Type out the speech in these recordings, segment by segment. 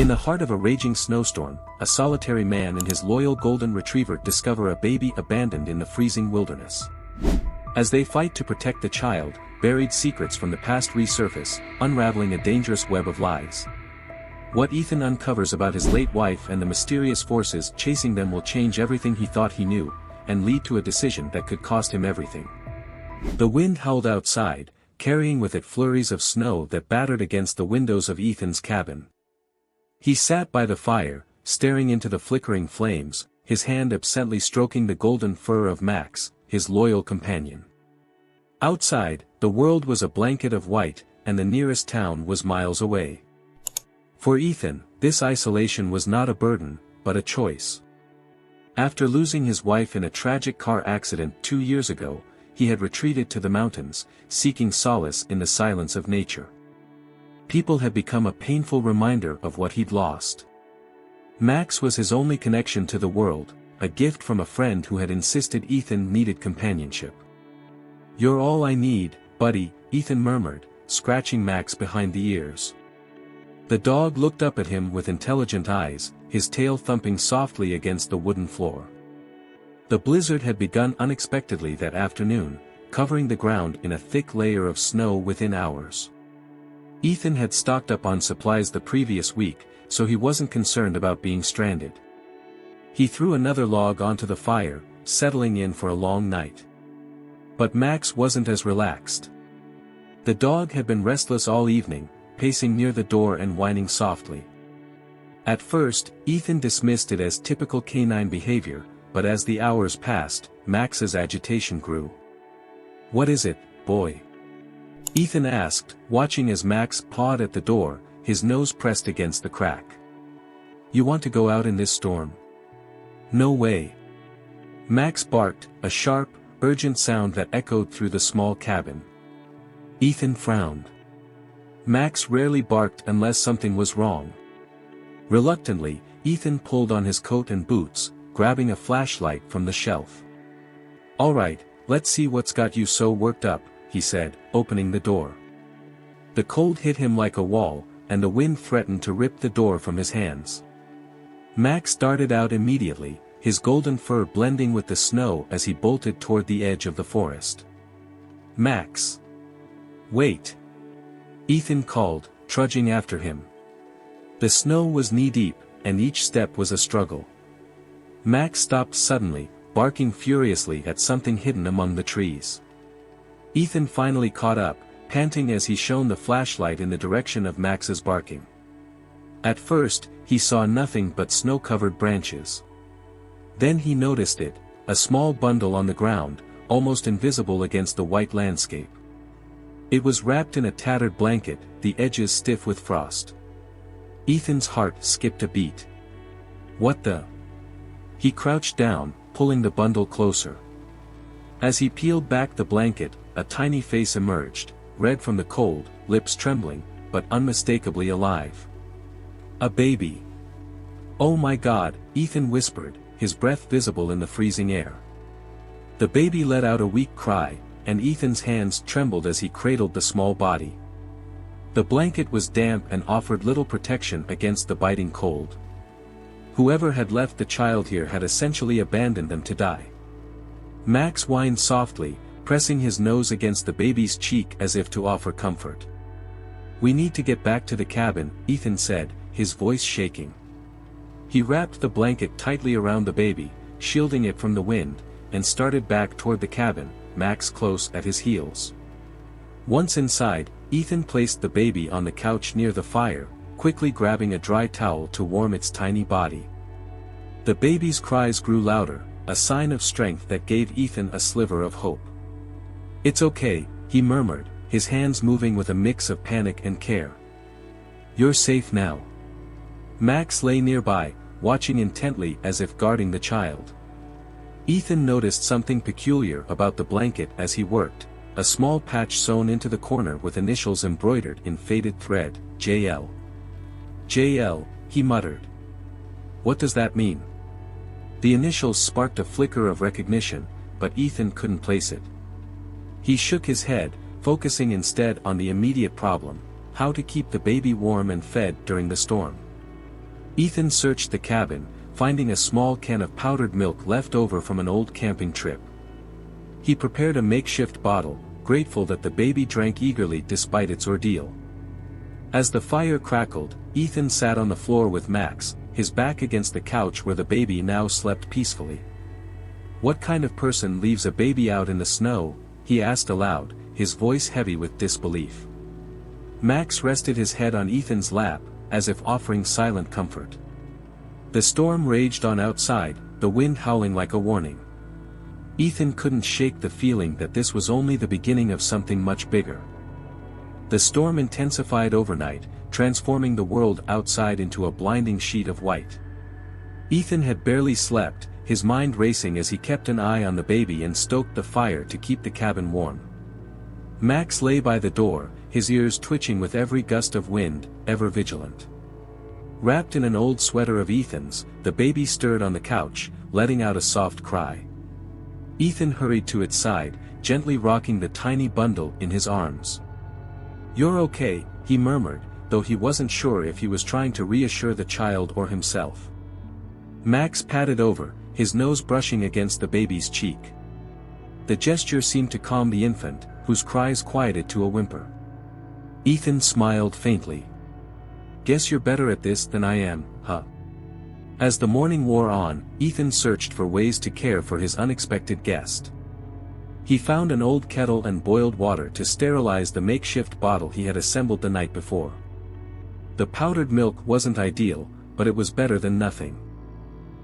In the heart of a raging snowstorm, a solitary man and his loyal golden retriever discover a baby abandoned in the freezing wilderness. As they fight to protect the child, buried secrets from the past resurface, unraveling a dangerous web of lies. What Ethan uncovers about his late wife and the mysterious forces chasing them will change everything he thought he knew, and lead to a decision that could cost him everything. The wind howled outside, carrying with it flurries of snow that battered against the windows of Ethan's cabin. He sat by the fire, staring into the flickering flames, his hand absently stroking the golden fur of Max, his loyal companion. Outside, the world was a blanket of white, and the nearest town was miles away. For Ethan, this isolation was not a burden, but a choice. After losing his wife in a tragic car accident 2 years ago, he had retreated to the mountains, seeking solace in the silence of nature. People had become a painful reminder of what he'd lost. Max was his only connection to the world, a gift from a friend who had insisted Ethan needed companionship. "You're all I need, buddy," Ethan murmured, scratching Max behind the ears. The dog looked up at him with intelligent eyes, his tail thumping softly against the wooden floor. The blizzard had begun unexpectedly that afternoon, covering the ground in a thick layer of snow within hours. Ethan had stocked up on supplies the previous week, so he wasn't concerned about being stranded. He threw another log onto the fire, settling in for a long night. But Max wasn't as relaxed. The dog had been restless all evening, pacing near the door and whining softly. At first, Ethan dismissed it as typical canine behavior, but as the hours passed, Max's agitation grew. "What is it, boy?" Ethan asked, watching as Max pawed at the door, his nose pressed against the crack. "You want to go out in this storm?" "No way." Max barked, a sharp, urgent sound that echoed through the small cabin. Ethan frowned. Max rarely barked unless something was wrong. Reluctantly, Ethan pulled on his coat and boots, grabbing a flashlight from the shelf. "All right, let's see what's got you so worked up," he said, opening the door. The cold hit him like a wall, and the wind threatened to rip the door from his hands. Max darted out immediately, his golden fur blending with the snow as he bolted toward the edge of the forest. "Max! Wait!" Ethan called, trudging after him. The snow was knee-deep, and each step was a struggle. Max stopped suddenly, barking furiously at something hidden among the trees. Ethan finally caught up, panting as he shone the flashlight in the direction of Max's barking. At first, he saw nothing but snow-covered branches. Then he noticed it, a small bundle on the ground, almost invisible against the white landscape. It was wrapped in a tattered blanket, the edges stiff with frost. Ethan's heart skipped a beat. "What the?" He crouched down, pulling the bundle closer. As he peeled back the blanket, a tiny face emerged, red from the cold, lips trembling, but unmistakably alive. A baby. "Oh my God," Ethan whispered, his breath visible in the freezing air. The baby let out a weak cry, and Ethan's hands trembled as he cradled the small body. The blanket was damp and offered little protection against the biting cold. Whoever had left the child here had essentially abandoned them to die. Max whined softly, pressing his nose against the baby's cheek as if to offer comfort. "We need to get back to the cabin," Ethan said, his voice shaking. He wrapped the blanket tightly around the baby, shielding it from the wind, and started back toward the cabin, Max close at his heels. Once inside, Ethan placed the baby on the couch near the fire, quickly grabbing a dry towel to warm its tiny body. The baby's cries grew louder, a sign of strength that gave Ethan a sliver of hope. "It's okay," he murmured, his hands moving with a mix of panic and care. "You're safe now." Max lay nearby, watching intently as if guarding the child. Ethan noticed something peculiar about the blanket as he worked, a small patch sewn into the corner with initials embroidered in faded thread, JL. "JL," he muttered. "What does that mean?" The initials sparked a flicker of recognition, but Ethan couldn't place it. He shook his head, focusing instead on the immediate problem, how to keep the baby warm and fed during the storm. Ethan searched the cabin, finding a small can of powdered milk left over from an old camping trip. He prepared a makeshift bottle, grateful that the baby drank eagerly despite its ordeal. As the fire crackled, Ethan sat on the floor with Max, his back against the couch where the baby now slept peacefully. "What kind of person leaves a baby out in the snow?" he asked aloud, his voice heavy with disbelief. Max rested his head on Ethan's lap, as if offering silent comfort. The storm raged on outside, the wind howling like a warning. Ethan couldn't shake the feeling that this was only the beginning of something much bigger. The storm intensified overnight, transforming the world outside into a blinding sheet of white. Ethan had barely slept, his mind racing as he kept an eye on the baby and stoked the fire to keep the cabin warm. Max lay by the door, his ears twitching with every gust of wind, ever vigilant. Wrapped in an old sweater of Ethan's, the baby stirred on the couch, letting out a soft cry. Ethan hurried to its side, gently rocking the tiny bundle in his arms. "You're okay," he murmured, though he wasn't sure if he was trying to reassure the child or himself. Max patted over, his nose brushing against the baby's cheek. The gesture seemed to calm the infant, whose cries quieted to a whimper. Ethan smiled faintly. "Guess you're better at this than I am, huh?" As the morning wore on, Ethan searched for ways to care for his unexpected guest. He found an old kettle and boiled water to sterilize the makeshift bottle he had assembled the night before. The powdered milk wasn't ideal, but it was better than nothing.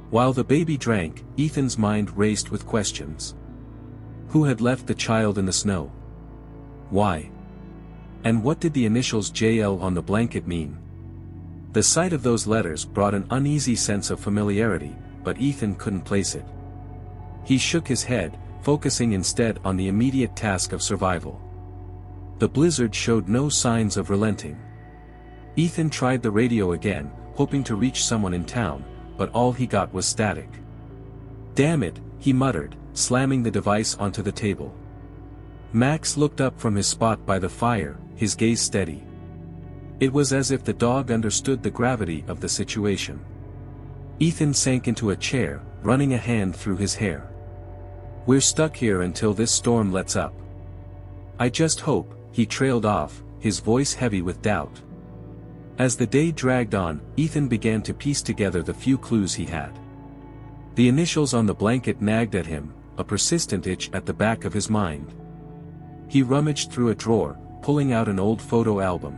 While the baby drank, Ethan's mind raced with questions. Who had left the child in the snow? Why? And what did the initials JL on the blanket mean? The sight of those letters brought an uneasy sense of familiarity, but Ethan couldn't place it. He shook his head, focusing instead on the immediate task of survival. The blizzard showed no signs of relenting. Ethan tried the radio again, hoping to reach someone in town, but all he got was static. "Damn it," he muttered, slamming the device onto the table. Max looked up from his spot by the fire, his gaze steady. It was as if the dog understood the gravity of the situation. Ethan sank into a chair, running a hand through his hair. "We're stuck here until this storm lets up. I just hope," he trailed off, his voice heavy with doubt. As the day dragged on, Ethan began to piece together the few clues he had. The initials on the blanket nagged at him, a persistent itch at the back of his mind. He rummaged through a drawer, pulling out an old photo album.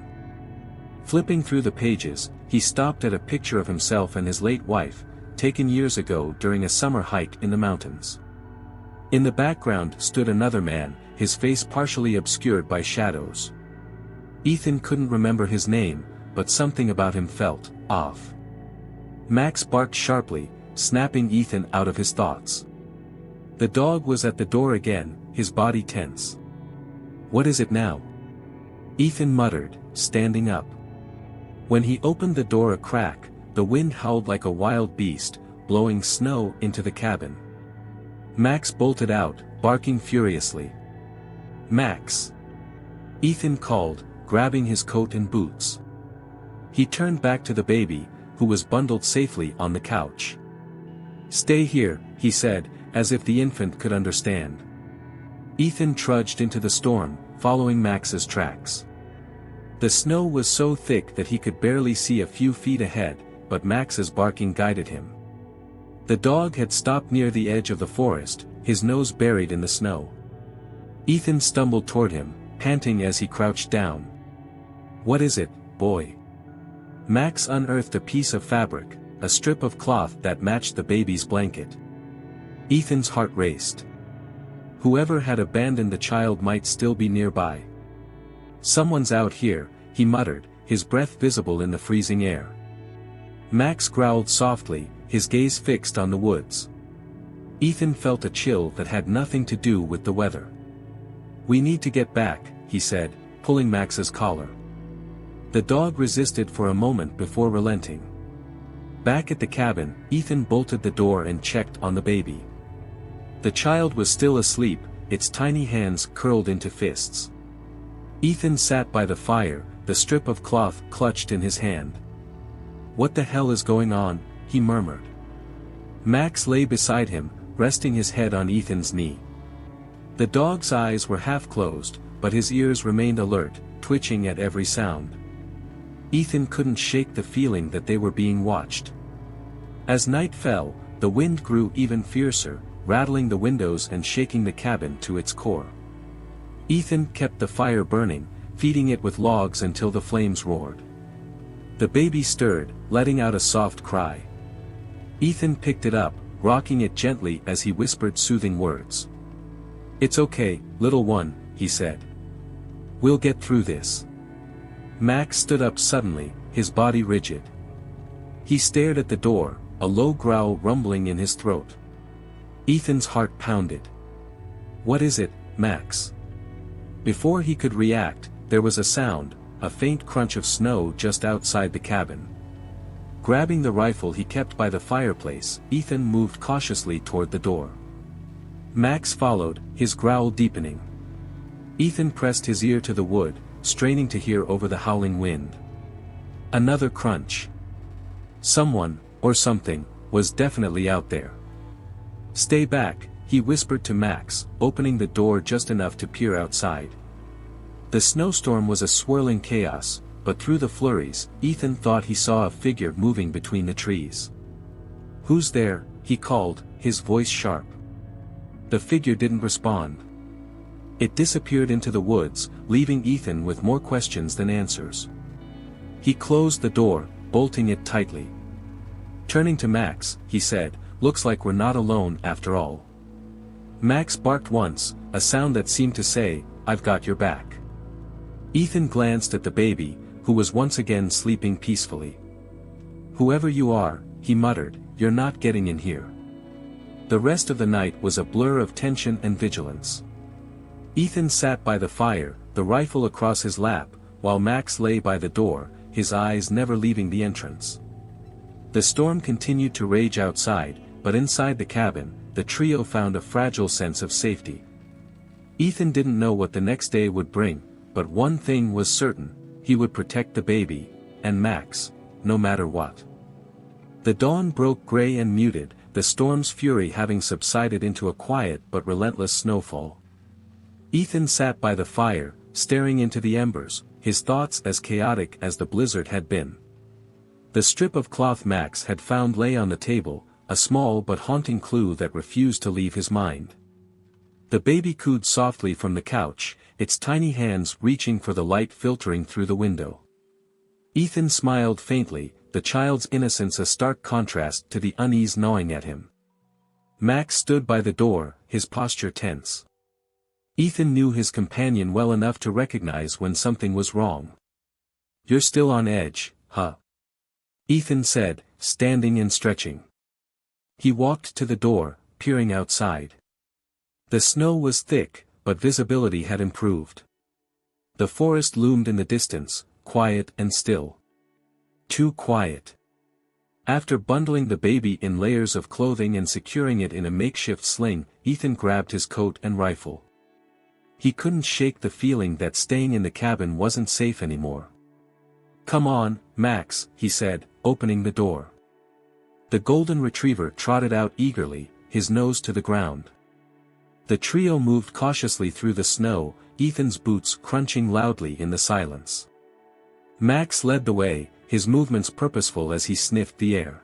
Flipping through the pages, he stopped at a picture of himself and his late wife, taken years ago during a summer hike in the mountains. In the background stood another man, his face partially obscured by shadows. Ethan couldn't remember his name, but something about him felt off. Max barked sharply, snapping Ethan out of his thoughts. The dog was at the door again, his body tense. "What is it now?" Ethan muttered, standing up. When he opened the door a crack, the wind howled like a wild beast, blowing snow into the cabin. Max bolted out, barking furiously. "Max!" Ethan called, grabbing his coat and boots. He turned back to the baby, who was bundled safely on the couch. "Stay here," he said, as if the infant could understand. Ethan trudged into the storm, following Max's tracks. The snow was so thick that he could barely see a few feet ahead, but Max's barking guided him. The dog had stopped near the edge of the forest, his nose buried in the snow. Ethan stumbled toward him, panting as he crouched down. "What is it, boy?" Max unearthed a piece of fabric, a strip of cloth that matched the baby's blanket. Ethan's heart raced. Whoever had abandoned the child might still be nearby. "Someone's out here," he muttered, his breath visible in the freezing air. Max growled softly, his gaze fixed on the woods. Ethan felt a chill that had nothing to do with the weather. "We need to get back," he said, pulling Max's collar. The dog resisted for a moment before relenting. Back at the cabin, Ethan bolted the door and checked on the baby. The child was still asleep, its tiny hands curled into fists. Ethan sat by the fire, the strip of cloth clutched in his hand. "What the hell is going on?" he murmured. Max lay beside him, resting his head on Ethan's knee. The dog's eyes were half closed, but his ears remained alert, twitching at every sound. Ethan couldn't shake the feeling that they were being watched. As night fell, the wind grew even fiercer, rattling the windows and shaking the cabin to its core. Ethan kept the fire burning, feeding it with logs until the flames roared. The baby stirred, letting out a soft cry. Ethan picked it up, rocking it gently as he whispered soothing words. "It's okay, little one," he said. "We'll get through this." Max stood up suddenly, his body rigid. He stared at the door, a low growl rumbling in his throat. Ethan's heart pounded. "What is it, Max?" Before he could react, there was a sound, a faint crunch of snow just outside the cabin. Grabbing the rifle he kept by the fireplace, Ethan moved cautiously toward the door. Max followed, his growl deepening. Ethan pressed his ear to the wood, straining to hear over the howling wind. Another crunch. Someone, or something, was definitely out there. "Stay back," he whispered to Max, opening the door just enough to peer outside. The snowstorm was a swirling chaos, but through the flurries, Ethan thought he saw a figure moving between the trees. "Who's there?" he called, his voice sharp. The figure didn't respond. It disappeared into the woods, leaving Ethan with more questions than answers. He closed the door, bolting it tightly. Turning to Max, he said, "Looks like we're not alone after all." Max barked once, a sound that seemed to say, "I've got your back." Ethan glanced at the baby, who was once again sleeping peacefully. "Whoever you are," he muttered, "you're not getting in here." The rest of the night was a blur of tension and vigilance. Ethan sat by the fire, the rifle across his lap, while Max lay by the door, his eyes never leaving the entrance. The storm continued to rage outside, but inside the cabin, the trio found a fragile sense of safety. Ethan didn't know what the next day would bring, but one thing was certain: he would protect the baby, and Max, no matter what. The dawn broke gray and muted, the storm's fury having subsided into a quiet but relentless snowfall. Ethan sat by the fire, staring into the embers, his thoughts as chaotic as the blizzard had been. The strip of cloth Max had found lay on the table, a small but haunting clue that refused to leave his mind. The baby cooed softly from the couch, its tiny hands reaching for the light filtering through the window. Ethan smiled faintly, the child's innocence a stark contrast to the unease gnawing at him. Max stood by the door, his posture tense. Ethan knew his companion well enough to recognize when something was wrong. "You're still on edge, huh?" Ethan said, standing and stretching. He walked to the door, peering outside. The snow was thick, but visibility had improved. The forest loomed in the distance, quiet and still. Too quiet. After bundling the baby in layers of clothing and securing it in a makeshift sling, Ethan grabbed his coat and rifle. He couldn't shake the feeling that staying in the cabin wasn't safe anymore. "Come on, Max," he said, opening the door. The golden retriever trotted out eagerly, his nose to the ground. The trio moved cautiously through the snow, Ethan's boots crunching loudly in the silence. Max led the way, his movements purposeful as he sniffed the air.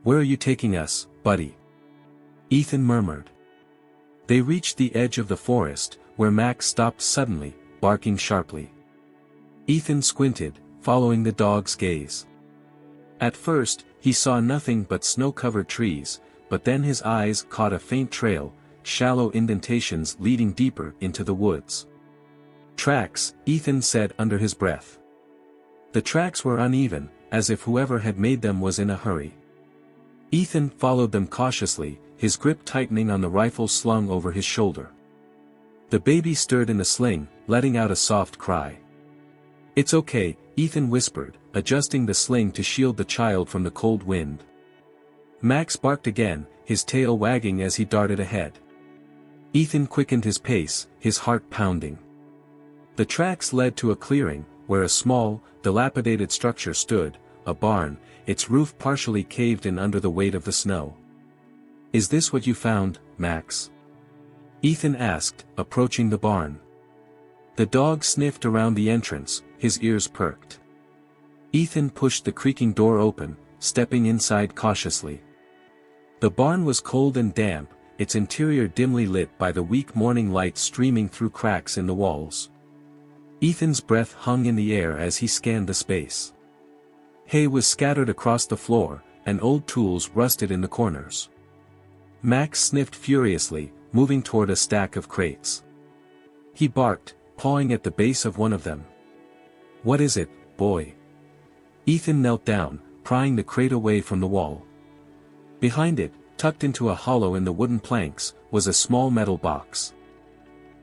"Where are you taking us, buddy?" Ethan murmured. They reached the edge of the forest, where Max stopped suddenly, barking sharply. Ethan squinted, following the dog's gaze. At first, he saw nothing but snow-covered trees, but then his eyes caught a faint trail, shallow indentations leading deeper into the woods. "Tracks," Ethan said under his breath. The tracks were uneven, as if whoever had made them was in a hurry. Ethan followed them cautiously, his grip tightening on the rifle slung over his shoulder. The baby stirred in the sling, letting out a soft cry. "It's okay," Ethan whispered, adjusting the sling to shield the child from the cold wind. Max barked again, his tail wagging as he darted ahead. Ethan quickened his pace, his heart pounding. The tracks led to a clearing, where a small, dilapidated structure stood, a barn, its roof partially caved in under the weight of the snow. "Is this what you found, Max?" Ethan asked, approaching the barn. The dog sniffed around the entrance, his ears perked. Ethan pushed the creaking door open, stepping inside cautiously. The barn was cold and damp, its interior dimly lit by the weak morning light streaming through cracks in the walls. Ethan's breath hung in the air as he scanned the space. Hay was scattered across the floor, and old tools rusted in the corners. Max sniffed furiously, moving toward a stack of crates. He barked, pawing at the base of one of them. "What is it, boy?" Ethan knelt down, prying the crate away from the wall. Behind it, tucked into a hollow in the wooden planks, was a small metal box.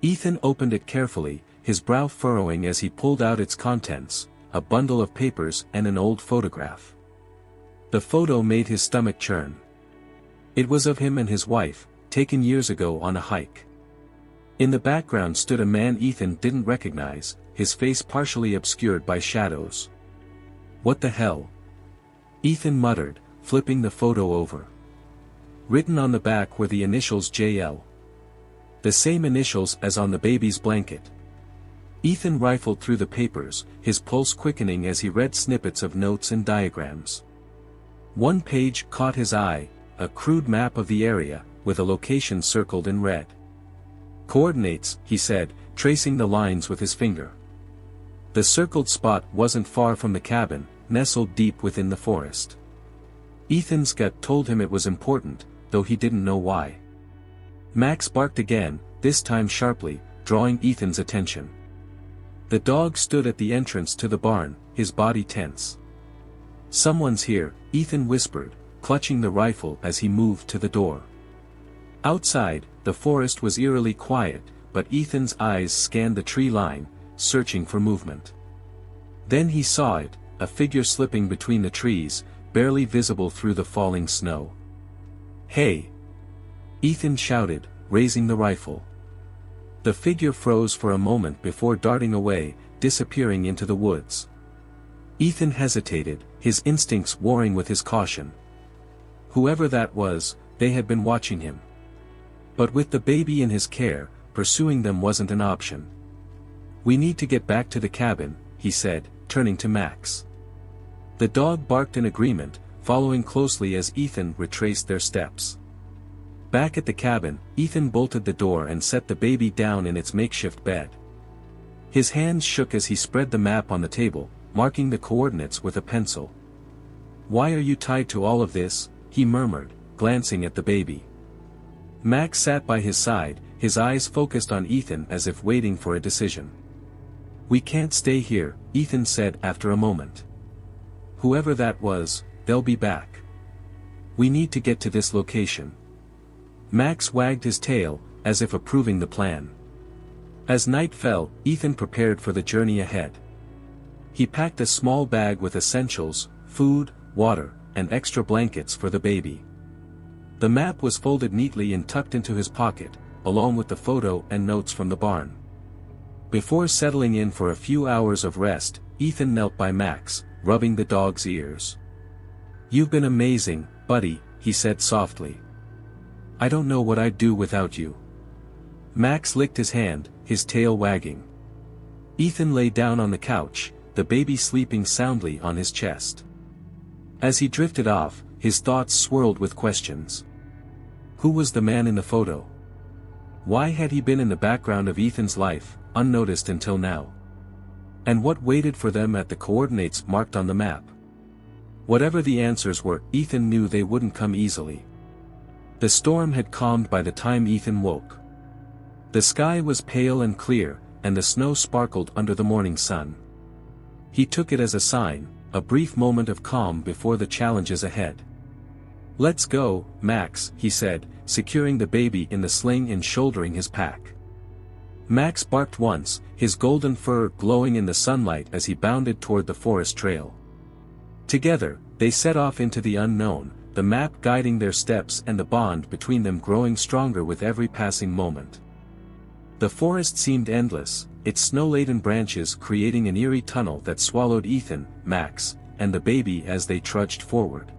Ethan opened it carefully, his brow furrowing as he pulled out its contents, a bundle of papers and an old photograph. The photo made his stomach churn. It was of him and his wife, taken years ago on a hike. In the background stood a man Ethan didn't recognize, his face partially obscured by shadows. "What the hell?" Ethan muttered, flipping the photo over. Written on the back were the initials JL. The same initials as on the baby's blanket. Ethan rifled through the papers, his pulse quickening as he read snippets of notes and diagrams. One page caught his eye, a crude map of the area, with a location circled in red. "Coordinates," he said, tracing the lines with his finger. The circled spot wasn't far from the cabin, nestled deep within the forest. Ethan's gut told him it was important, though he didn't know why. Max barked again, this time sharply, drawing Ethan's attention. The dog stood at the entrance to the barn, his body tense. "Someone's here," Ethan whispered, clutching the rifle as he moved to the door. Outside, the forest was eerily quiet, but Ethan's eyes scanned the tree line, searching for movement. Then he saw it, a figure slipping between the trees, barely visible through the falling snow. "Hey!" Ethan shouted, raising the rifle. The figure froze for a moment before darting away, disappearing into the woods. Ethan hesitated, his instincts warring with his caution. Whoever that was, they had been watching him. But with the baby in his care, pursuing them wasn't an option. "We need to get back to the cabin," he said, turning to Max. The dog barked in agreement, following closely as Ethan retraced their steps. Back at the cabin, Ethan bolted the door and set the baby down in its makeshift bed. His hands shook as he spread the map on the table, marking the coordinates with a pencil. "Why are you tied to all of this?" he murmured, glancing at the baby. Max sat by his side, his eyes focused on Ethan as if waiting for a decision. "We can't stay here," Ethan said after a moment. "Whoever that was, they'll be back. We need to get to this location." Max wagged his tail, as if approving the plan. As night fell, Ethan prepared for the journey ahead. He packed a small bag with essentials, food, water, and extra blankets for the baby. The map was folded neatly and tucked into his pocket, along with the photo and notes from the barn. Before settling in for a few hours of rest, Ethan knelt by Max, rubbing the dog's ears. "You've been amazing, buddy," he said softly. "I don't know what I'd do without you." Max licked his hand, his tail wagging. Ethan lay down on the couch, the baby sleeping soundly on his chest. As he drifted off, his thoughts swirled with questions. Who was the man in the photo? Why had he been in the background of Ethan's life, unnoticed until now? And what waited for them at the coordinates marked on the map? Whatever the answers were, Ethan knew they wouldn't come easily. The storm had calmed by the time Ethan woke. The sky was pale and clear, and the snow sparkled under the morning sun. He took it as a sign, a brief moment of calm before the challenges ahead. "Let's go, Max," he said, securing the baby in the sling and shouldering his pack. Max barked once, his golden fur glowing in the sunlight as he bounded toward the forest trail. Together, they set off into the unknown, the map guiding their steps and the bond between them growing stronger with every passing moment. The forest seemed endless, its snow-laden branches creating an eerie tunnel that swallowed Ethan, Max, and the baby as they trudged forward.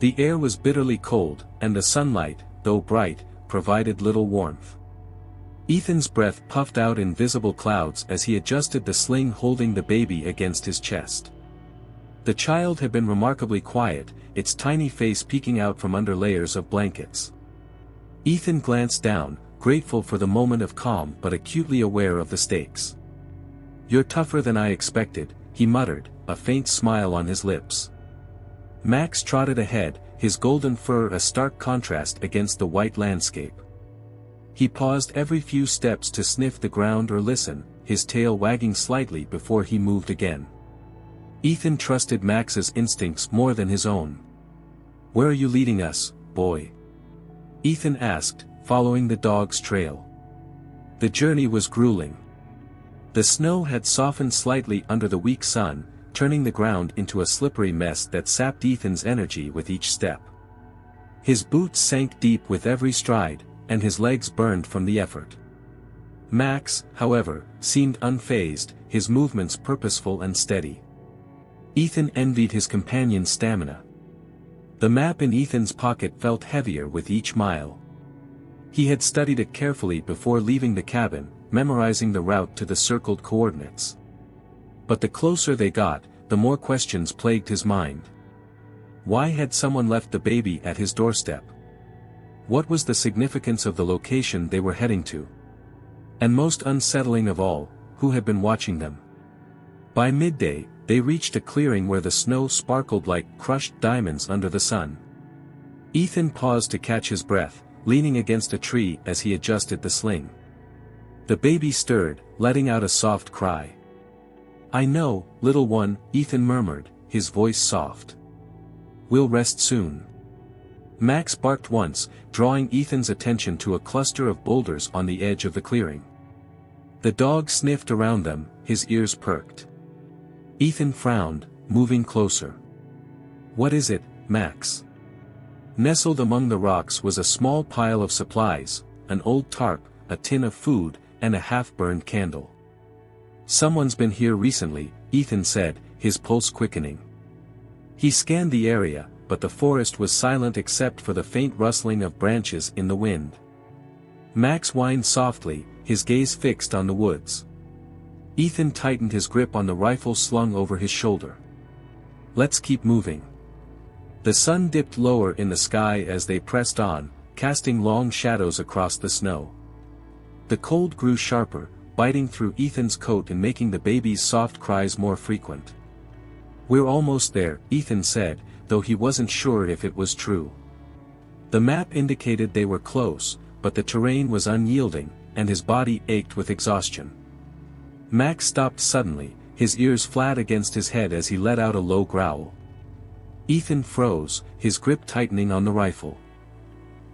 The air was bitterly cold, and the sunlight, though bright, provided little warmth. Ethan's breath puffed out in visible clouds as he adjusted the sling holding the baby against his chest. The child had been remarkably quiet, its tiny face peeking out from under layers of blankets. Ethan glanced down, grateful for the moment of calm but acutely aware of the stakes. "You're tougher than I expected," he muttered, a faint smile on his lips. Max trotted ahead, his golden fur a stark contrast against the white landscape. He paused every few steps to sniff the ground or listen, his tail wagging slightly before he moved again. Ethan trusted Max's instincts more than his own. "Where are you leading us, boy?" Ethan asked, following the dog's trail. The journey was grueling. The snow had softened slightly under the weak sun, turning the ground into a slippery mess that sapped Ethan's energy with each step. His boots sank deep with every stride, and his legs burned from the effort. Max, however, seemed unfazed, his movements purposeful and steady. Ethan envied his companion's stamina. The map in Ethan's pocket felt heavier with each mile. He had studied it carefully before leaving the cabin, memorizing the route to the circled coordinates. But the closer they got, the more questions plagued his mind. Why had someone left the baby at his doorstep? What was the significance of the location they were heading to? And most unsettling of all, who had been watching them? By midday, they reached a clearing where the snow sparkled like crushed diamonds under the sun. Ethan paused to catch his breath, leaning against a tree as he adjusted the sling. The baby stirred, letting out a soft cry. "I know, little one," Ethan murmured, his voice soft. "We'll rest soon." Max barked once, drawing Ethan's attention to a cluster of boulders on the edge of the clearing. The dog sniffed around them, his ears perked. Ethan frowned, moving closer. "What is it, Max?" Nestled among the rocks was a small pile of supplies, an old tarp, a tin of food, and a half-burned candle. "Someone's been here recently," Ethan said, his pulse quickening. He scanned the area, but the forest was silent except for the faint rustling of branches in the wind. Max whined softly, his gaze fixed on the woods. Ethan tightened his grip on the rifle slung over his shoulder. "Let's keep moving." The sun dipped lower in the sky as they pressed on, casting long shadows across the snow. The cold grew sharper, biting through Ethan's coat and making the baby's soft cries more frequent. "We're almost there," Ethan said, though he wasn't sure if it was true. The map indicated they were close, but the terrain was unyielding, and his body ached with exhaustion. Max stopped suddenly, his ears flat against his head as he let out a low growl. Ethan froze, his grip tightening on the rifle.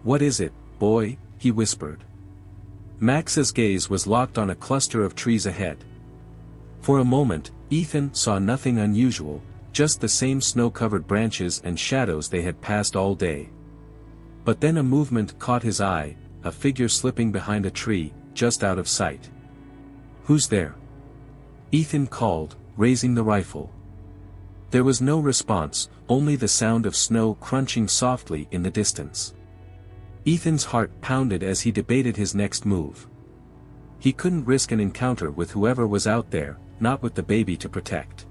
"What is it, boy?" he whispered. Max's gaze was locked on a cluster of trees ahead. For a moment, Ethan saw nothing unusual, just the same snow-covered branches and shadows they had passed all day. But then a movement caught his eye, a figure slipping behind a tree, just out of sight. "Who's there?" Ethan called, raising the rifle. There was no response, only the sound of snow crunching softly in the distance. Ethan's heart pounded as he debated his next move. He couldn't risk an encounter with whoever was out there, not with the baby to protect.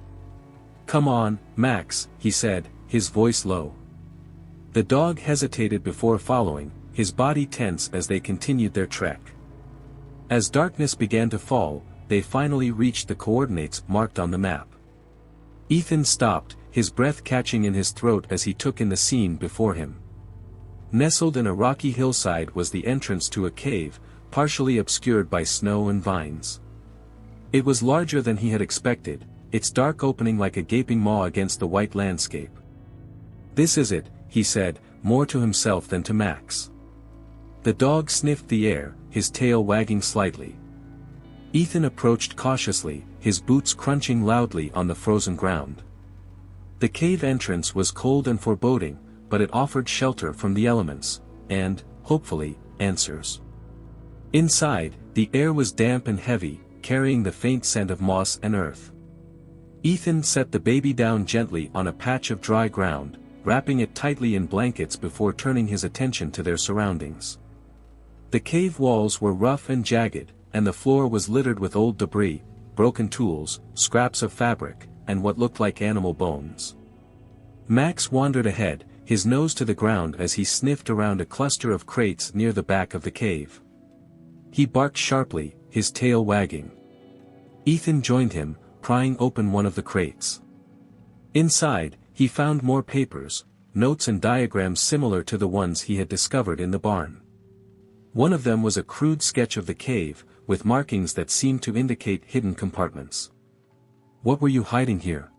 "Come on, Max," he said, his voice low. The dog hesitated before following, his body tense as they continued their trek. As darkness began to fall, they finally reached the coordinates marked on the map. Ethan stopped, his breath catching in his throat as he took in the scene before him. Nestled in a rocky hillside was the entrance to a cave, partially obscured by snow and vines. It was larger than he had expected, its dark opening like a gaping maw against the white landscape. "This is it," he said, more to himself than to Max. The dog sniffed the air, his tail wagging slightly. Ethan approached cautiously, his boots crunching loudly on the frozen ground. The cave entrance was cold and foreboding, but it offered shelter from the elements, and, hopefully, answers. Inside, the air was damp and heavy, carrying the faint scent of moss and earth. Ethan set the baby down gently on a patch of dry ground, wrapping it tightly in blankets before turning his attention to their surroundings. The cave walls were rough and jagged, and the floor was littered with old debris, broken tools, scraps of fabric, and what looked like animal bones. Max wandered ahead, his nose to the ground as he sniffed around a cluster of crates near the back of the cave. He barked sharply, his tail wagging. Ethan joined him, prying open one of the crates. Inside, he found more papers, notes and diagrams similar to the ones he had discovered in the barn. One of them was a crude sketch of the cave, with markings that seemed to indicate hidden compartments. "What were you hiding here?"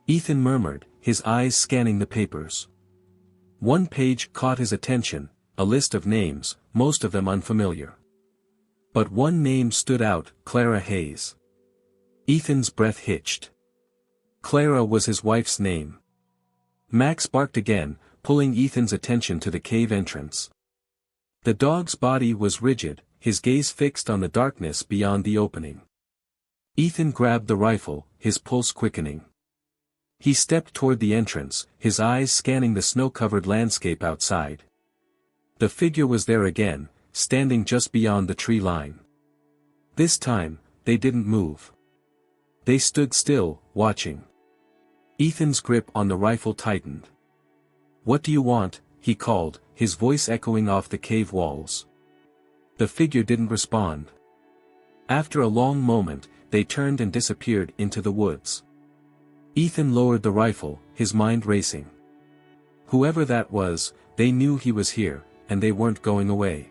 Ethan murmured, his eyes scanning the papers. One page caught his attention, a list of names, most of them unfamiliar. But one name stood out, Clara Hayes. Ethan's breath hitched. Clara was his wife's name. Max barked again, pulling Ethan's attention to the cave entrance. The dog's body was rigid, his gaze fixed on the darkness beyond the opening. Ethan grabbed the rifle, his pulse quickening. He stepped toward the entrance, his eyes scanning the snow-covered landscape outside. The figure was there again, standing just beyond the tree line. This time, they didn't move. They stood still, watching. Ethan's grip on the rifle tightened. "What do you want?" he called, his voice echoing off the cave walls. The figure didn't respond. After a long moment, they turned and disappeared into the woods. Ethan lowered the rifle, his mind racing. Whoever that was, they knew he was here, and they weren't going away.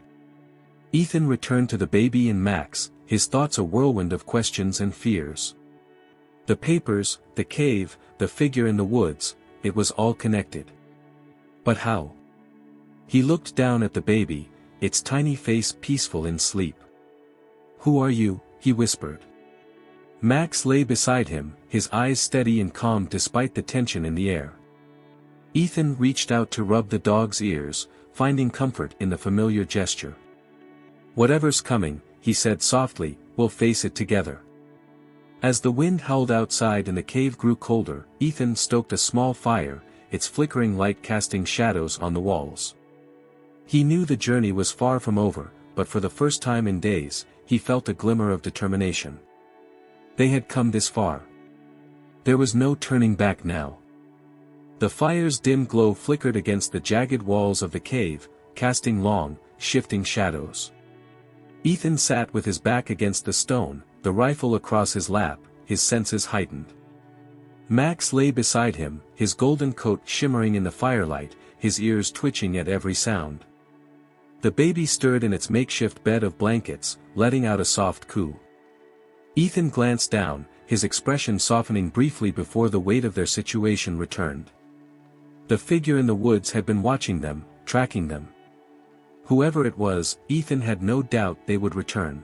Ethan returned to the baby and Max, his thoughts a whirlwind of questions and fears. The papers, the cave, the figure in the woods, it was all connected. But how? He looked down at the baby, its tiny face peaceful in sleep. "Who are you?" he whispered. Max lay beside him, his eyes steady and calm despite the tension in the air. Ethan reached out to rub the dog's ears, finding comfort in the familiar gesture. "Whatever's coming," he said softly, "we'll face it together." As the wind howled outside and the cave grew colder, Ethan stoked a small fire, its flickering light casting shadows on the walls. He knew the journey was far from over, but for the first time in days, he felt a glimmer of determination. They had come this far. There was no turning back now. The fire's dim glow flickered against the jagged walls of the cave, casting long, shifting shadows. Ethan sat with his back against the stone, the rifle across his lap, his senses heightened. Max lay beside him, his golden coat shimmering in the firelight, his ears twitching at every sound. The baby stirred in its makeshift bed of blankets, letting out a soft coo. Ethan glanced down, his expression softening briefly before the weight of their situation returned. The figure in the woods had been watching them, tracking them. Whoever it was, Ethan had no doubt they would return.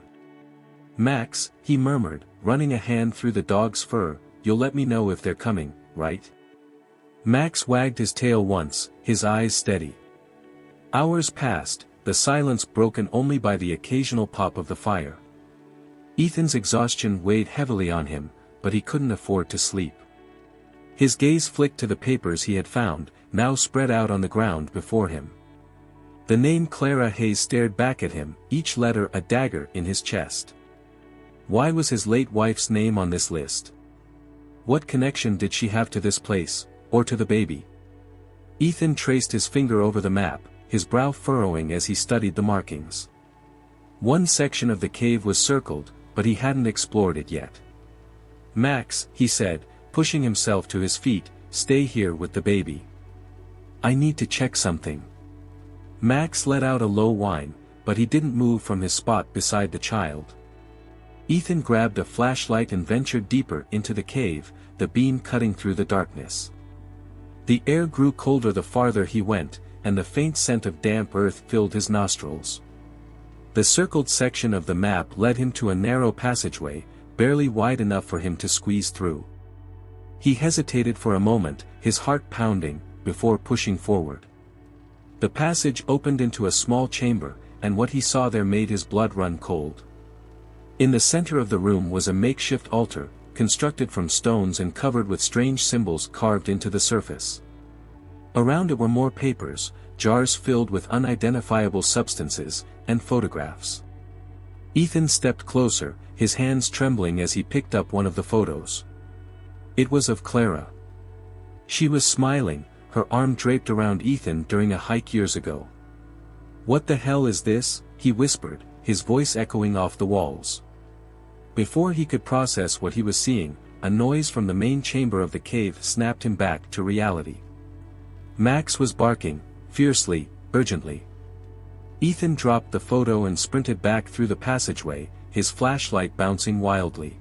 "Max," he murmured, running a hand through the dog's fur, "you'll let me know if they're coming, right?" Max wagged his tail once, his eyes steady. Hours passed, the silence broken only by the occasional pop of the fire. Ethan's exhaustion weighed heavily on him, but he couldn't afford to sleep. His gaze flicked to the papers he had found, now spread out on the ground before him. The name Clara Hayes stared back at him, each letter a dagger in his chest. Why was his late wife's name on this list? What connection did she have to this place, or to the baby? Ethan traced his finger over the map, his brow furrowing as he studied the markings. One section of the cave was circled, but he hadn't explored it yet. "Max," he said, pushing himself to his feet, "stay here with the baby. I need to check something." Max let out a low whine, but he didn't move from his spot beside the child. Ethan grabbed a flashlight and ventured deeper into the cave, the beam cutting through the darkness. The air grew colder the farther he went, and the faint scent of damp earth filled his nostrils. The circled section of the map led him to a narrow passageway, barely wide enough for him to squeeze through. He hesitated for a moment, his heart pounding, before pushing forward. The passage opened into a small chamber, and what he saw there made his blood run cold. In the center of the room was a makeshift altar, constructed from stones and covered with strange symbols carved into the surface. Around it were more papers, jars filled with unidentifiable substances, and photographs. Ethan stepped closer, his hands trembling as he picked up one of the photos. It was of Clara. She was smiling, her arm draped around Ethan during a hike years ago. "What the hell is this?" he whispered, his voice echoing off the walls. Before he could process what he was seeing, a noise from the main chamber of the cave snapped him back to reality. Max was barking, fiercely, urgently. Ethan dropped the photo and sprinted back through the passageway, his flashlight bouncing wildly.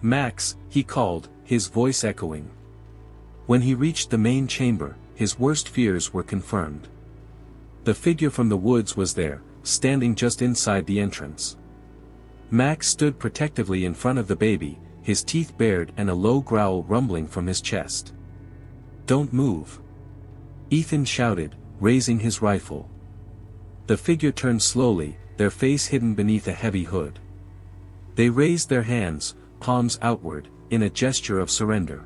"Max," he called, his voice echoing. When he reached the main chamber, his worst fears were confirmed. The figure from the woods was there, standing just inside the entrance. Max stood protectively in front of the baby, his teeth bared and a low growl rumbling from his chest. "Don't move!" Ethan shouted, raising his rifle. The figure turned slowly, their face hidden beneath a heavy hood. They raised their hands, palms outward, in a gesture of surrender.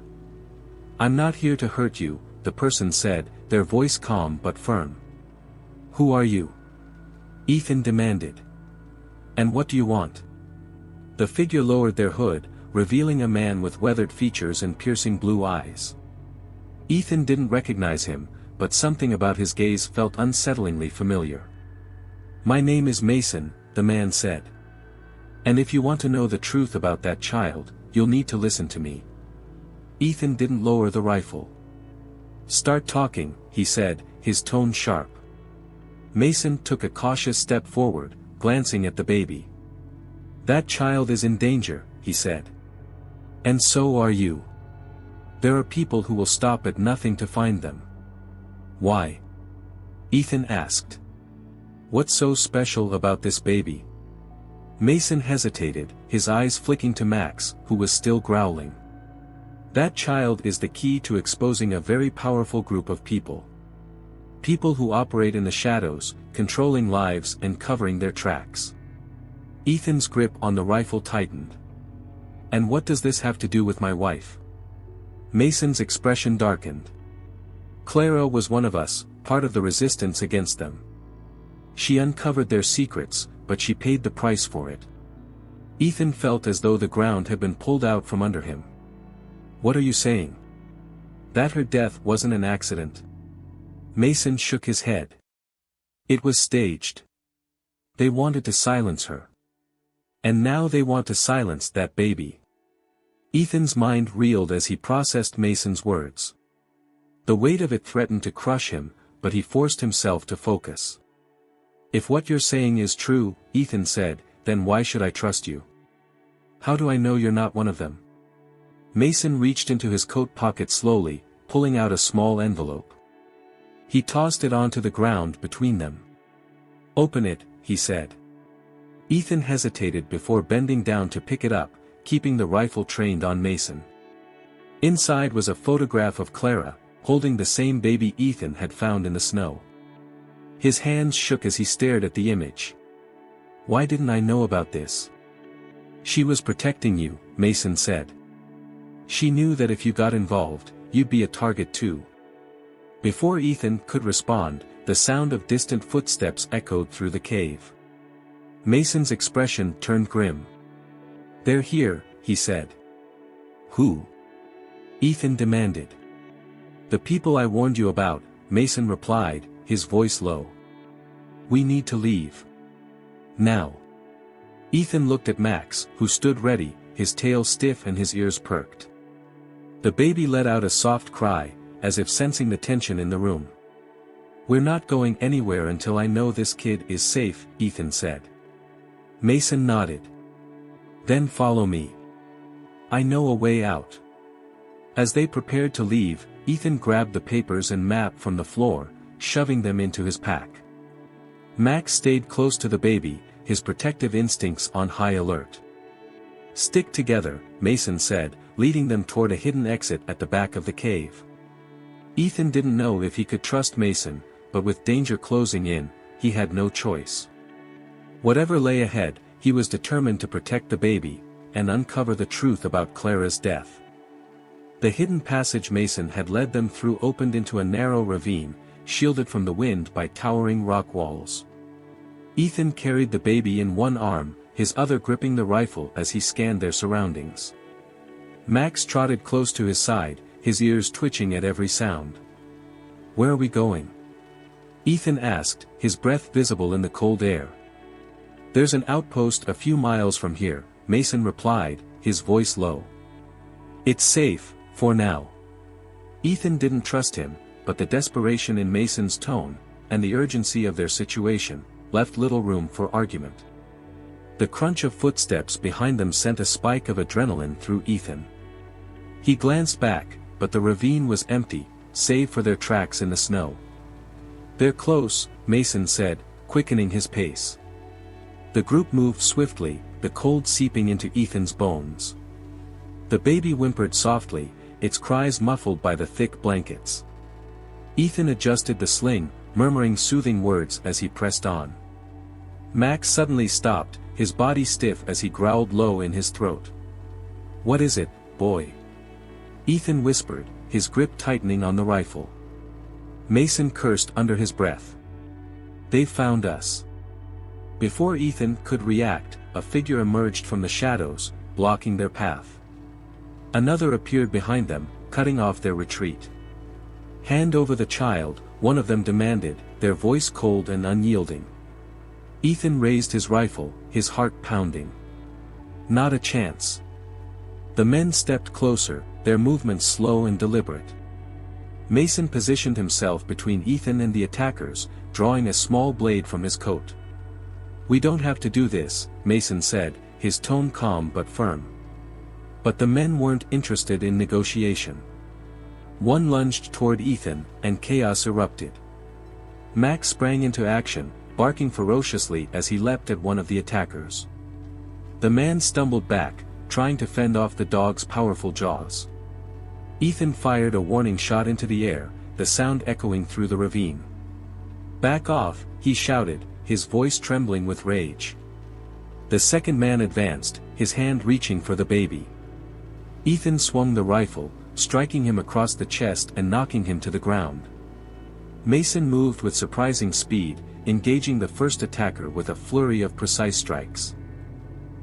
"I'm not here to hurt you," the person said, their voice calm but firm. "Who are you?" Ethan demanded. "And what do you want?" The figure lowered their hood, revealing a man with weathered features and piercing blue eyes. Ethan didn't recognize him, but something about his gaze felt unsettlingly familiar. "My name is Mason," the man said. "And if you want to know the truth about that child, you'll need to listen to me." Ethan didn't lower the rifle. "Start talking," he said, his tone sharp. Mason took a cautious step forward, glancing at the baby. "That child is in danger," he said. "And so are you. There are people who will stop at nothing to find them." "Why?" Ethan asked. "What's so special about this baby?" Mason hesitated, his eyes flicking to Max, who was still growling. "That child is the key to exposing a very powerful group of people. People who operate in the shadows, controlling lives and covering their tracks." Ethan's grip on the rifle tightened. "And what does this have to do with my wife?" Mason's expression darkened. "Clara was one of us, part of the resistance against them. She uncovered their secrets, but she paid the price for it." Ethan felt as though the ground had been pulled out from under him. "What are you saying? That her death wasn't an accident?" Mason shook his head. "It was staged. They wanted to silence her. And now they want to silence that baby." Ethan's mind reeled as he processed Mason's words. The weight of it threatened to crush him, but he forced himself to focus. "If what you're saying is true," Ethan said, "then why should I trust you? How do I know you're not one of them?" Mason reached into his coat pocket slowly, pulling out a small envelope. He tossed it onto the ground between them. "Open it," he said. Ethan hesitated before bending down to pick it up, keeping the rifle trained on Mason. Inside was a photograph of Clara, holding the same baby Ethan had found in the snow. His hands shook as he stared at the image. "Why didn't I know about this?" "She was protecting you," Mason said. "She knew that if you got involved, you'd be a target too." Before Ethan could respond, the sound of distant footsteps echoed through the cave. Mason's expression turned grim. "They're here," he said. "Who?" Ethan demanded. "The people I warned you about," Mason replied, his voice low. "We need to leave. Now." Ethan looked at Max, who stood ready, his tail stiff and his ears perked. The baby let out a soft cry, as if sensing the tension in the room. "We're not going anywhere until I know this kid is safe," Ethan said. Mason nodded. "Then follow me. I know a way out." As they prepared to leave, Ethan grabbed the papers and map from the floor, shoving them into his pack. Max stayed close to the baby, his protective instincts on high alert. "Stick together," Mason said, leading them toward a hidden exit at the back of the cave. Ethan didn't know if he could trust Mason, but with danger closing in, he had no choice. Whatever lay ahead, he was determined to protect the baby, and uncover the truth about Clara's death. The hidden passage Mason had led them through opened into a narrow ravine, shielded from the wind by towering rock walls. Ethan carried the baby in one arm, his other gripping the rifle as he scanned their surroundings. Max trotted close to his side, his ears twitching at every sound. "Where are we going?" Ethan asked, his breath visible in the cold air. "There's an outpost a few miles from here," Mason replied, his voice low. "It's safe, for now." Ethan didn't trust him, but the desperation in Mason's tone, and the urgency of their situation, left little room for argument. The crunch of footsteps behind them sent a spike of adrenaline through Ethan. He glanced back, but the ravine was empty, save for their tracks in the snow. "They're close," Mason said, quickening his pace. The group moved swiftly, the cold seeping into Ethan's bones. The baby whimpered softly, its cries muffled by the thick blankets. Ethan adjusted the sling, murmuring soothing words as he pressed on. Max suddenly stopped, his body stiff as he growled low in his throat. "What is it, boy?" Ethan whispered, his grip tightening on the rifle. Mason cursed under his breath. "They've found us." Before Ethan could react, a figure emerged from the shadows, blocking their path. Another appeared behind them, cutting off their retreat. "Hand over the child," one of them demanded, their voice cold and unyielding. Ethan raised his rifle, his heart pounding. "Not a chance." The men stepped closer, their movements slow and deliberate. Mason positioned himself between Ethan and the attackers, drawing a small blade from his coat. "We don't have to do this," Mason said, his tone calm but firm. But the men weren't interested in negotiation. One lunged toward Ethan, and chaos erupted. Max sprang into action, barking ferociously as he leapt at one of the attackers. The man stumbled back, trying to fend off the dog's powerful jaws. Ethan fired a warning shot into the air, the sound echoing through the ravine. "Back off," he shouted, his voice trembling with rage. The second man advanced, his hand reaching for the baby. Ethan swung the rifle, striking him across the chest and knocking him to the ground. Mason moved with surprising speed, engaging the first attacker with a flurry of precise strikes.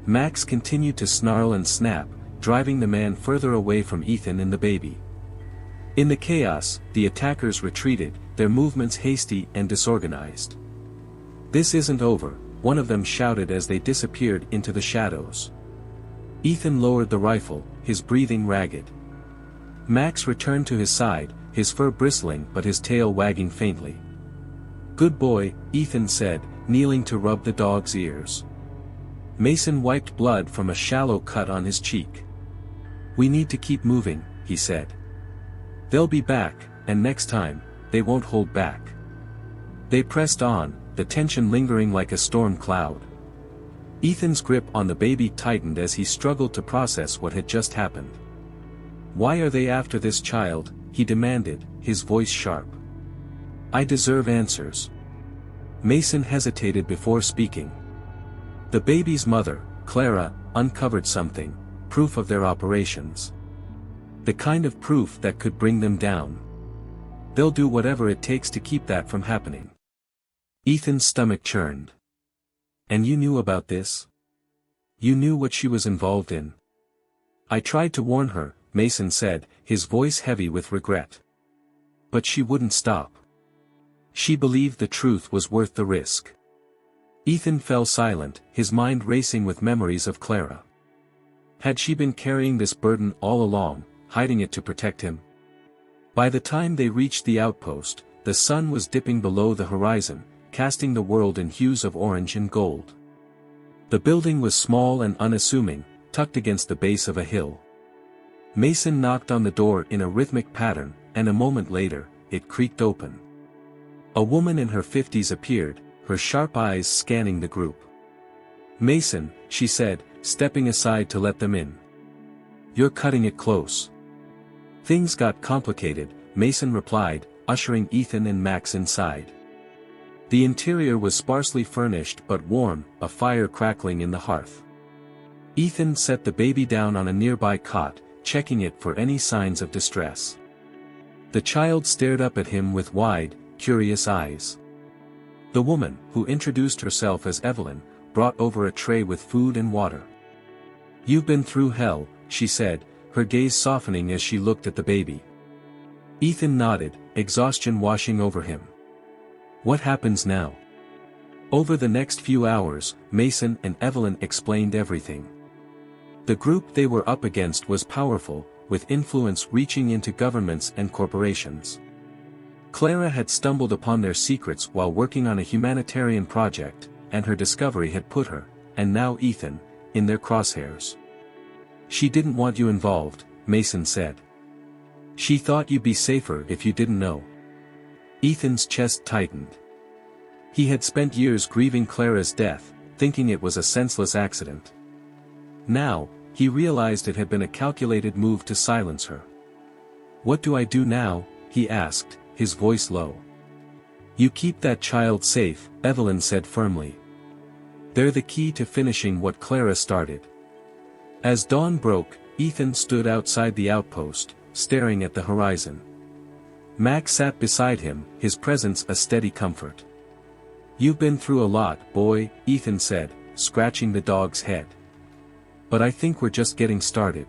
Max continued to snarl and snap, driving the man further away from Ethan and the baby. In the chaos, the attackers retreated, their movements hasty and disorganized. "This isn't over," one of them shouted as they disappeared into the shadows. Ethan lowered the rifle, his breathing ragged. Max returned to his side, his fur bristling but his tail wagging faintly. "Good boy," Ethan said, kneeling to rub the dog's ears. Mason wiped blood from a shallow cut on his cheek. "We need to keep moving," he said. "They'll be back, and next time, they won't hold back." They pressed on, the tension lingering like a storm cloud. Ethan's grip on the baby tightened as he struggled to process what had just happened. "Why are they after this child?" he demanded, his voice sharp. "I deserve answers." Mason hesitated before speaking. The baby's mother, Clara, uncovered something, proof of their operations. The kind of proof that could bring them down. They'll do whatever it takes to keep that from happening. Ethan's stomach churned. "And you knew about this? You knew what she was involved in?" "I tried to warn her," Mason said, his voice heavy with regret. "But she wouldn't stop. She believed the truth was worth the risk." Ethan fell silent, his mind racing with memories of Clara. Had she been carrying this burden all along, hiding it to protect him? By the time they reached the outpost, the sun was dipping below the horizon, casting the world in hues of orange and gold. The building was small and unassuming, tucked against the base of a hill. Mason knocked on the door in a rhythmic pattern, and a moment later, it creaked open. A woman in her 50s appeared, her sharp eyes scanning the group. "Mason," she said, stepping aside to let them in. "You're cutting it close." "Things got complicated," Mason replied, ushering Ethan and Max inside. The interior was sparsely furnished but warm, a fire crackling in the hearth. Ethan set the baby down on a nearby cot, checking it for any signs of distress. The child stared up at him with wide, curious eyes. The woman, who introduced herself as Evelyn, brought over a tray with food and water. "You've been through hell," she said, her gaze softening as she looked at the baby. Ethan nodded, exhaustion washing over him. "What happens now?" Over the next few hours, Mason and Evelyn explained everything. The group they were up against was powerful, with influence reaching into governments and corporations. Clara had stumbled upon their secrets while working on a humanitarian project, and her discovery had put her, and now Ethan, in their crosshairs. "She didn't want you involved," Mason said. "She thought you'd be safer if you didn't know." Ethan's chest tightened. He had spent years grieving Clara's death, thinking it was a senseless accident. Now, he realized it had been a calculated move to silence her. "What do I do now?" he asked, his voice low. "You keep that child safe," Evelyn said firmly. "They're the key to finishing what Clara started." As dawn broke, Ethan stood outside the outpost, staring at the horizon. Max sat beside him, his presence a steady comfort. "You've been through a lot, boy," Ethan said, scratching the dog's head. "But I think we're just getting started."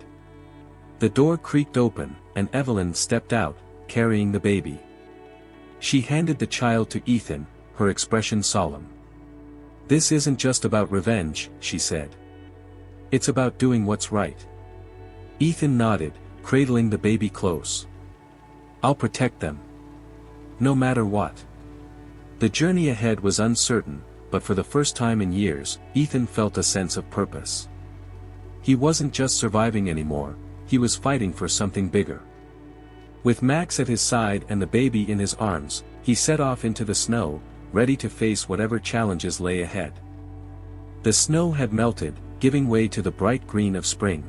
The door creaked open, and Evelyn stepped out, carrying the baby. She handed the child to Ethan, her expression solemn. "This isn't just about revenge," she said. "It's about doing what's right." Ethan nodded, cradling the baby close. "I'll protect them. No matter what." The journey ahead was uncertain, but for the first time in years, Ethan felt a sense of purpose. He wasn't just surviving anymore, he was fighting for something bigger. With Max at his side and the baby in his arms, he set off into the snow, ready to face whatever challenges lay ahead. The snow had melted, giving way to the bright green of spring.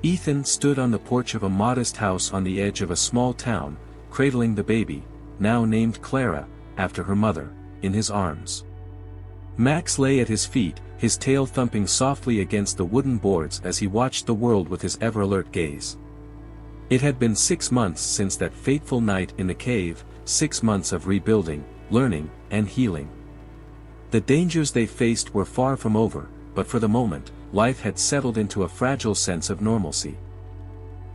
Ethan stood on the porch of a modest house on the edge of a small town, cradling the baby, now named Clara, after her mother, in his arms. Max lay at his feet, his tail thumping softly against the wooden boards as he watched the world with his ever-alert gaze. It had been 6 months since that fateful night in the cave, 6 months of rebuilding, learning, and healing. The dangers they faced were far from over, but for the moment, life had settled into a fragile sense of normalcy.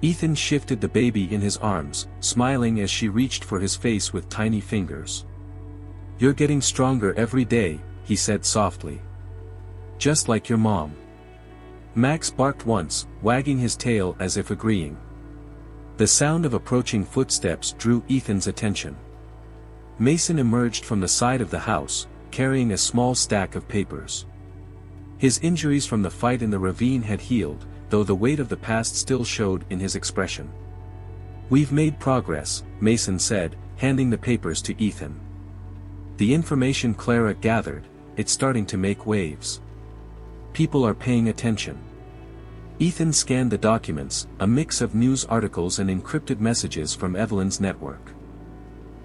Ethan shifted the baby in his arms, smiling as she reached for his face with tiny fingers. "You're getting stronger every day," he said softly. "Just like your mom." Max barked once, wagging his tail as if agreeing. The sound of approaching footsteps drew Ethan's attention. Mason emerged from the side of the house, carrying a small stack of papers. His injuries from the fight in the ravine had healed, though the weight of the past still showed in his expression. "We've made progress," Mason said, handing the papers to Ethan. "The information Clara gathered, it's starting to make waves. People are paying attention." Ethan scanned the documents, a mix of news articles and encrypted messages from Evelyn's network.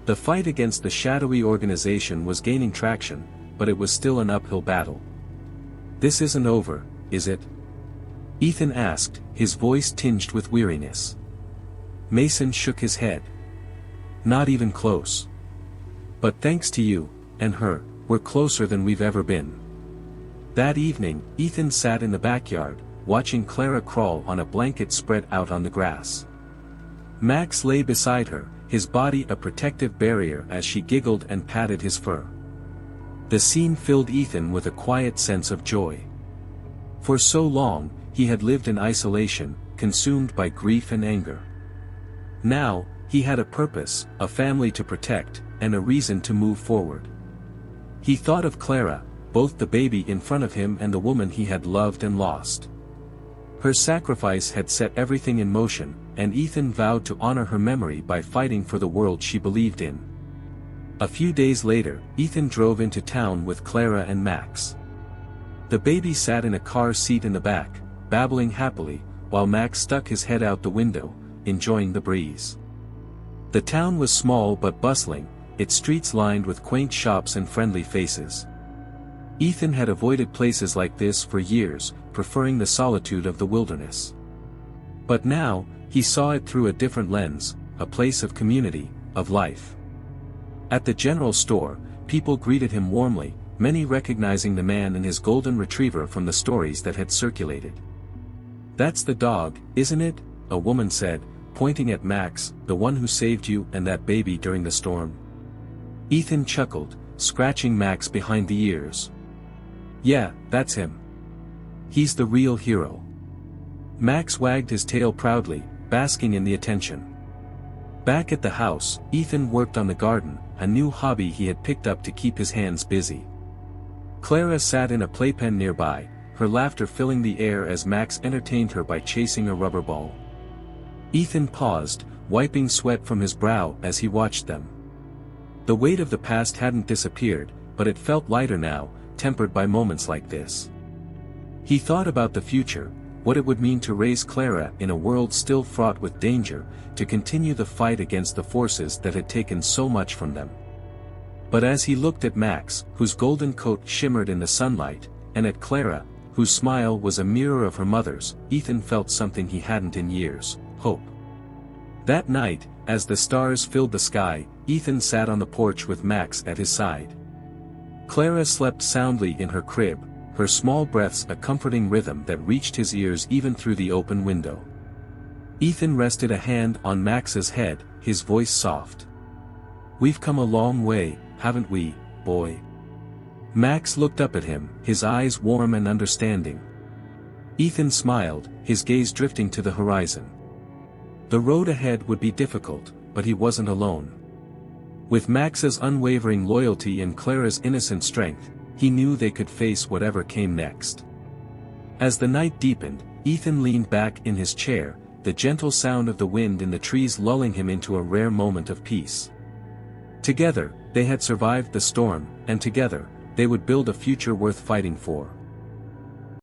The fight against the shadowy organization was gaining traction, but it was still an uphill battle. "This isn't over, is it?" Ethan asked, his voice tinged with weariness. Mason shook his head. "Not even close. But thanks to you, and her, we're closer than we've ever been." That evening, Ethan sat in the backyard, watching Clara crawl on a blanket spread out on the grass. Max lay beside her, his body a protective barrier as she giggled and patted his fur. The scene filled Ethan with a quiet sense of joy. For so long, he had lived in isolation, consumed by grief and anger. Now, he had a purpose, a family to protect, and a reason to move forward. He thought of Clara, both the baby in front of him and the woman he had loved and lost. Her sacrifice had set everything in motion, and Ethan vowed to honor her memory by fighting for the world she believed in. A few days later, Ethan drove into town with Clara and Max. The baby sat in a car seat in the back, babbling happily, while Max stuck his head out the window, enjoying the breeze. The town was small but bustling, its streets lined with quaint shops and friendly faces. Ethan had avoided places like this for years, preferring the solitude of the wilderness. But now, he saw it through a different lens, a place of community, of life. At the general store, people greeted him warmly, many recognizing the man and his golden retriever from the stories that had circulated. "That's the dog, isn't it?" a woman said, pointing at Max, "the one who saved you and that baby during the storm." Ethan chuckled, scratching Max behind the ears. "Yeah, that's him. He's the real hero." Max wagged his tail proudly, basking in the attention. Back at the house, Ethan worked on the garden, a new hobby he had picked up to keep his hands busy. Clara sat in a playpen nearby, her laughter filling the air as Max entertained her by chasing a rubber ball. Ethan paused, wiping sweat from his brow as he watched them. The weight of the past hadn't disappeared, but it felt lighter now, tempered by moments like this. He thought about the future, what it would mean to raise Clara in a world still fraught with danger, to continue the fight against the forces that had taken so much from them. But as he looked at Max, whose golden coat shimmered in the sunlight, and at Clara, whose smile was a mirror of her mother's, Ethan felt something he hadn't in years: hope. That night, as the stars filled the sky, Ethan sat on the porch with Max at his side. Clara slept soundly in her crib, her small breaths a comforting rhythm that reached his ears even through the open window. Ethan rested a hand on Max's head, his voice soft. "We've come a long way, haven't we, boy?" Max looked up at him, his eyes warm and understanding. Ethan smiled, his gaze drifting to the horizon. The road ahead would be difficult, but he wasn't alone. With Max's unwavering loyalty and Clara's innocent strength, he knew they could face whatever came next. As the night deepened, Ethan leaned back in his chair, the gentle sound of the wind in the trees lulling him into a rare moment of peace. Together, they had survived the storm, and together, they would build a future worth fighting for.